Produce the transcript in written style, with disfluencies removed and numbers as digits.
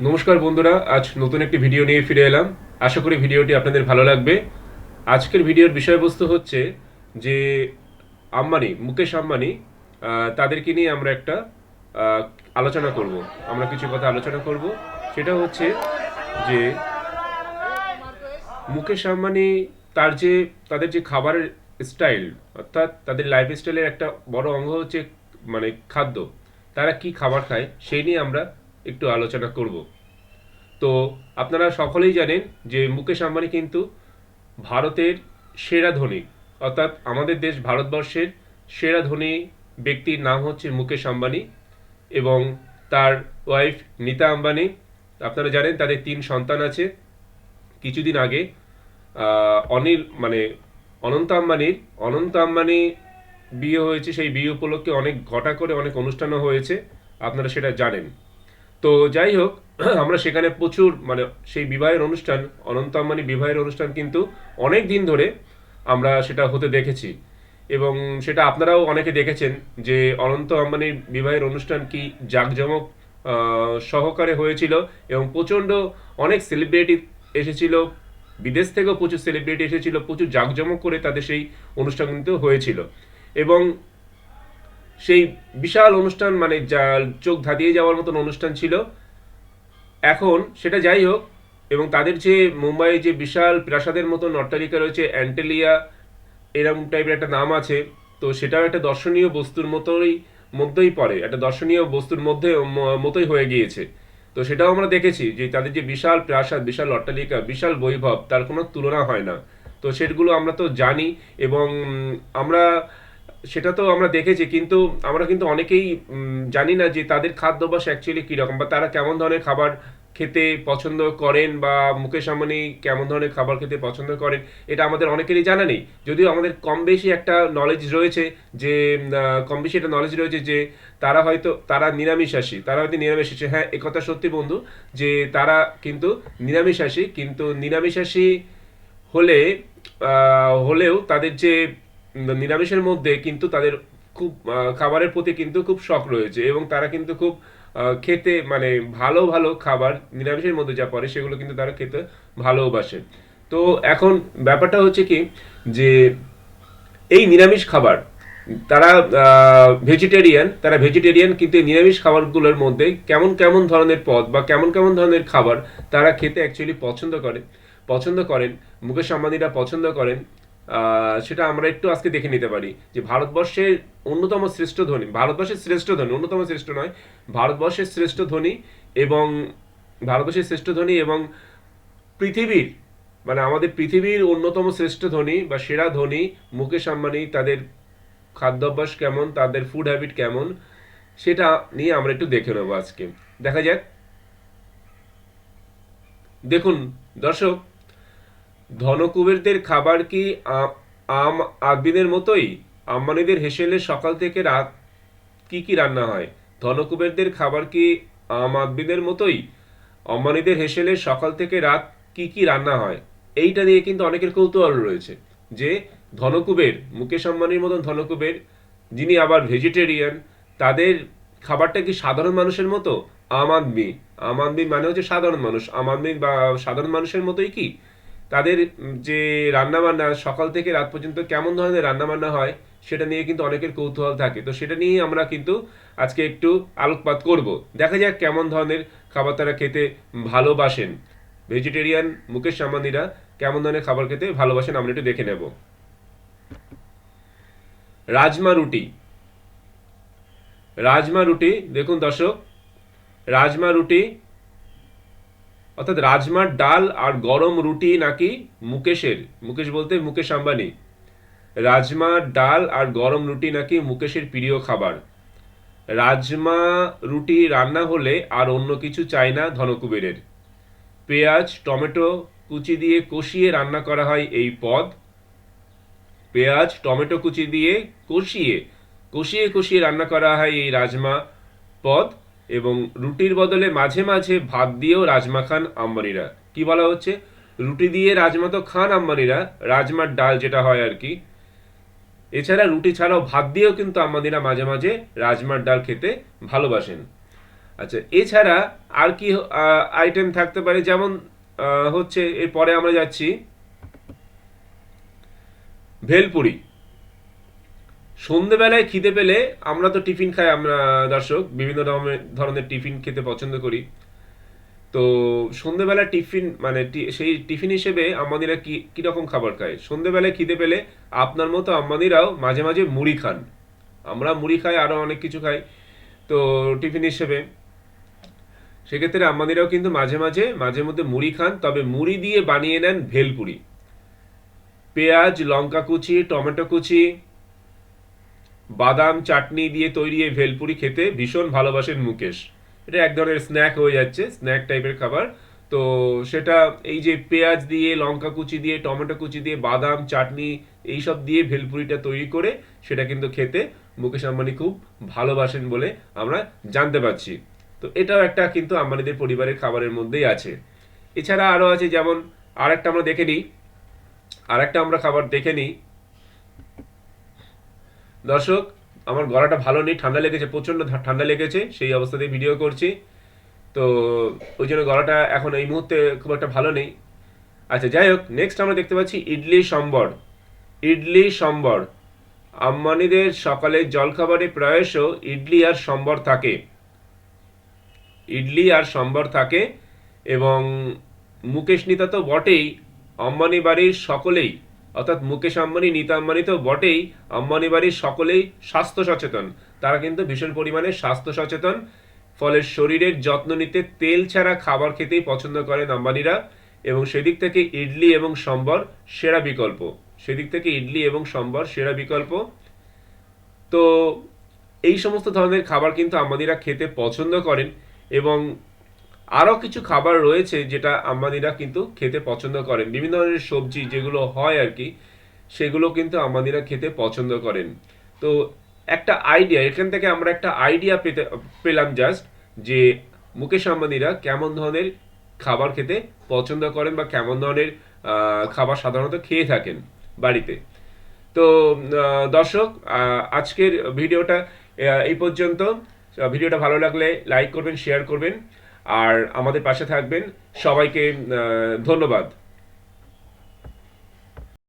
নমস্কার বন্ধুরা, আজ নতুন একটি ভিডিও নিয়ে ফিরে এলাম। আশা করি ভিডিওটি আপনাদের ভালো লাগবে। আজকের ভিডিওর বিষয়বস্তু হচ্ছে যে মুকেশ আম্বানি, তাদেরকে নিয়ে আমরা একটা আহ, আলোচনা করব। আমরা কিছু কথা আলোচনা করব। সেটা হচ্ছে যে মুকেশ আম্বানি, তার যে তাদের যে খাবারের স্টাইল, অর্থাৎ তাদের লাইফ স্টাইলের একটা বড় অঙ্গ হচ্ছে খাদ্য। তারা কি খাবার খায় সেই নিয়ে আমরা একটু আলোচনা করব। তো আপনারা সকলেই জানেন যে মুকেশ আম্বানি কিন্তু ভারতের সেরা ধনী, অর্থাৎ আমাদের দেশ ভারতবর্ষের সেরা ধনী ব্যক্তির নাম হচ্ছে মুকেশ আম্বানি এবং তার ওয়াইফ নীতা আম্বানি। আপনারা জানেন তাদের 3 সন্তান আছে। কিছুদিন আগে অনিল অনন্ত আম্বানি বিয়ে হয়েছে। সেই বিয়ে উপলক্ষে অনেক ঘটা করে অনেক অনুষ্ঠানও হয়েছে, আপনারা সেটা জানেন। তো যাই হোক, আমরা সেখানে প্রচুর সেই বিবাহের অনুষ্ঠান, অনন্ত আম্বানি বিবাহের অনুষ্ঠান কিন্তু অনেক দিন ধরে আমরা সেটা হতে দেখেছি এবং সেটা আপনারাও অনেকে দেখেছেন যে অনন্ত আম্বানির বিবাহের অনুষ্ঠান কি জাঁকজমক সহকারে হয়েছিল এবং প্রচণ্ড অনেক সেলিব্রিটি এসেছিল। বিদেশ থেকেও প্রচুর সেলিব্রিটি এসেছিল, প্রচুর জাঁকজমক করে তাদের সেই অনুষ্ঠান কিন্তু হয়েছিল এবং সেই বিশাল অনুষ্ঠান, যা চোখ ধাঁধিয়ে যাওয়ার মতন অনুষ্ঠান ছিল। এখন সেটা যাই হোক, এবং তাদের যে মুম্বাইয়ে যে বিশাল প্রাসাদের মতন অট্টালিকা রয়েছে, অ্যান্টেলিয়া এরকম টাইপের একটা নাম আছে। তো সেটাও একটা দর্শনীয় বস্তুর মধ্যেই পড়ে, একটা দর্শনীয় বস্তুর মতোই হয়ে গিয়েছে। তো সেটাও আমরা দেখেছি যে তাদের যে বিশাল প্রাসাদ, বিশাল অট্টালিকা, বিশাল বৈভব, তার কোনো তুলনা হয় না। তো সেগুলো আমরা তো জানি এবং আমরা সেটা তো আমরা দেখেছি, কিন্তু আমরা কিন্তু অনেকেই জানি না যে তাদের খাদ্যাভ্যাস অ্যাকচুয়ালি কীরকম, বা তারা কেমন ধরনের খাবার খেতে পছন্দ করেন, বা মুকেশ আম্বানি কেমন ধরনের খাবার খেতে পছন্দ করেন, এটা আমাদের অনেকেরই জানা নেই। যদিও আমাদের কম বেশি একটা নলেজ রয়েছে যে তারা হয়তো নিরামিষাশী। হ্যাঁ, একথা সত্যি বন্ধু যে তারা কিন্তু নিরামিষাশী, কিন্তু নিরামিষাশী হলে হলেও তাদের যে নিরামিষের মধ্যে কিন্তু তাদের খুব খাবারের প্রতি কিন্তু খুব শখ রয়েছে এবং তারা কিন্তু খুব খেতে ভালো ভালো খাবার নিরামিষের মধ্যে যা পড়ে সেগুলো কিন্তু তারা খেতে ভালোবাসে। তো এখন ব্যাপারটা হচ্ছে কি যে এই নিরামিষ খাবার, তারা ভেজিটেরিয়ান, কিন্তু এই নিরামিষ খাবারগুলোর মধ্যে কেমন কেমন ধরনের পদ বা কেমন কেমন ধরনের খাবার তারা খেতে অ্যাকচুয়ালি পছন্দ করেন, মুকেশ আম্বানিরা পছন্দ করেন, সেটা আমরা একটু আজকে দেখে নিতে পারি। যে ভারতবর্ষের অন্যতম শ্রেষ্ঠ নয়, ভারতবর্ষের শ্রেষ্ঠ ধনী এবং পৃথিবীর আমাদের পৃথিবীর অন্যতম শ্রেষ্ঠ ধনী বা সেরা ধনী মুকেশ আম্বানি, তাদের খাদ্যাভ্যাস কেমন, তাদের ফুড হ্যাবিট কেমন, সেটা নিয়ে আমরা একটু দেখে নেবো আজকে। দেখা যাক। দেখুন দর্শক, ধনকুবেরদের খাবার কি আম আদমিদের মতোই? আম্বানিদের হেসেলে সকাল থেকে রাত কি কি রান্না হয়? ধনকুবেরদের খাবার কি আম আদমিদের মতোই? আম্বানিদের হেসেলে সকাল থেকে রাত কি কি রান্না হয়? এইটা নিয়ে কিন্তু অনেকের কৌতূহল রয়েছে যে মুকেশ আম্বানির মতন ধনকুবের, যিনি আবার ভেজিটেরিয়ান, তাদের খাবারটা কি সাধারণ মানুষের মতো? আম আদমি মানে হচ্ছে সাধারণ মানুষ, আম আদমি বা সাধারণ মানুষের মতোই কি তাদের যে রান্নাবান্না সকাল থেকে রাত পর্যন্ত কেমন ধরনের রান্নাবান্না হয়, সেটা নিয়ে কিন্তু অনেকের কৌতূহল থাকে। তো সেটা নিয়ে আমরা কিন্তু আজকে একটু আলোকপাত করব। দেখা যাক কেমন ধরনের খাবার তারা খেতে ভালোবাসেন। ভেজিটেরিয়ান মুকেশ আম্বানিরা কেমন ধরনের খাবার খেতে ভালোবাসেন আমরা একটু দেখে নেব। রাজমা রুটি। রাজমা রুটি, দেখুন দর্শক, রাজমা রুটি অর্থাৎ রাজমার ডাল আর গরম রুটি নাকি মুকেশ বলতে মুকেশ আম্বানি, রাজমা ডাল আর গরম রুটি নাকি মুকেশের প্রিয় খাবার। রাজমা রুটি রান্না হলে আর অন্য কিছু চাই না ধনকুবেরের। পেঁয়াজ টমেটো কুচি দিয়ে কষিয়ে রান্না করা হয় এই পদ। পেঁয়াজ টমেটো কুচি দিয়ে কষিয়ে কষিয়ে কষিয়ে রান্না করা হয় এই রাজমা পদ, এবং রুটির বদলে মাঝে মাঝে ভাত দিয়েও রাজমা খান আম্বানিরা। কি বলা হচ্ছে? রুটি দিয়ে রাজমা তো খান আম্বানিরা, রাজমার ডাল যেটা হয় আর কি। এছাড়া রুটি ছাড়াও ভাত দিয়েও কিন্তু আম্বানিরা মাঝে মাঝে রাজমার ডাল খেতে ভালোবাসেন। আচ্ছা, এছাড়া আর কি আইটেম থাকতে পারে, যেমন হচ্ছে এরপরে আমরা যাচ্ছি ভেলপুরি। সন্ধেবেলায় খিদে পেলে আমরা তো টিফিন খাই, আমরা দর্শক বিভিন্ন ধরনের টিফিন খেতে পছন্দ করি। তো সন্ধেবেলা টিফিন মানে সেই টিফিন হিসেবে আম্বানিরা কি কিরকম খাবার খায়? সন্ধেবেলায় খিদে পেলে আপনার মতো আম্বানিরাও মাঝে মাঝে মুড়ি খান। আমরা মুড়ি খাই, আরও অনেক কিছু খাই। তো টিফিন হিসেবে সেক্ষেত্রে আম্বানিরাও কিন্তু মাঝে মধ্যে মুড়ি খান, তবে মুড়ি দিয়ে বানিয়ে নেন ভেলপুরি। পেঁয়াজ, লঙ্কা কুচি, টমেটো কুচি, বাদাম চাটনি দিয়ে তৈরি এই ভেলপুরি খেতে ভীষণ ভালোবাসেন মুকেশ। এটা এক ধরনের স্ন্যাক হয়ে যাচ্ছে, স্ন্যাক টাইপের খাবার। তো সেটা এই যে পেঁয়াজ দিয়ে, লঙ্কা কুচি দিয়ে, টমেটো কুচি দিয়ে, বাদাম চাটনি এইসব দিয়ে ভেলপুরিটা তৈরি করে সেটা কিন্তু খেতে মুকেশ আম্বানি খুব ভালোবাসেন বলে আমরা জানতে পারছি। তো এটাও একটা কিন্তু আম্বানিদের পরিবারের খাবারের মধ্যেই আছে। এছাড়া আরও আছে, যেমন আরেকটা আমরা দেখে নিই, আরেকটা আমরা খাবার দেখে নিই দর্শক। আমার গলাটা ভালো নেই, ঠান্ডা লেগেছে, প্রচণ্ড ঠান্ডা লেগেছে, সেই অবস্থাতেই ভিডিও করছি। তো ওই জন্য গলাটা এখন এই মুহূর্তে খুব একটা ভালো নেই। আচ্ছা, যাই হোক, নেক্সট আমরা দেখতে পাচ্ছি ইডলি সম্বর। ইডলি সম্বর আম্বানিদের সকালে জলখাবারে প্রায়শ ইডলি আর সম্বর থাকে। ইডলি আর সম্বর থাকে। এবং মুকেশ নিতা তো বটেই, আম্বানি বাড়ির সকলেই, অর্থাৎ মুকেশ আম্বানি, নীতা আম্বানি তো বটেই, আম্বানি বাড়ির সকলেই স্বাস্থ্য সচেতন। তারা কিন্তু ভীষণ পরিমাণে স্বাস্থ্য সচেতন। ফলে শরীরের যত্ন নিতে তেল ছাড়া খাবার খেতেই পছন্দ করেন আম্বানিরা। এবং সেদিক থেকে ইডলি এবং সম্বর সেরা বিকল্প। সেদিক থেকে ইডলি এবং সম্বর সেরা বিকল্প। তো এই সমস্ত ধরনের খাবার কিন্তু আম্বানিরা খেতে পছন্দ করেন। এবং আরও কিছু খাবার রয়েছে যেটা আম্বানিরা কিন্তু খেতে পছন্দ করেন, বিভিন্ন ধরনের সবজি যেগুলো হয় আর কি, সেগুলো কিন্তু আম্বানিরা খেতে পছন্দ করেন। তো একটা আইডিয়া, এখান থেকে আমরা একটা আইডিয়া পেলাম জাস্ট, যে মুকেশ আম্বানিরা কেমন ধরনের খাবার খেতে পছন্দ করেন বা কেমন ধরনের খাবার সাধারণত খেয়ে থাকেন বাড়িতে। তো দর্শক, আজকের ভিডিওটা এই পর্যন্ত। ভিডিওটা ভালো লাগলে লাইক করবেন, শেয়ার করবেন, আর আমাদের পাশে থাকবেন। সবাইকে ধন্যবাদ।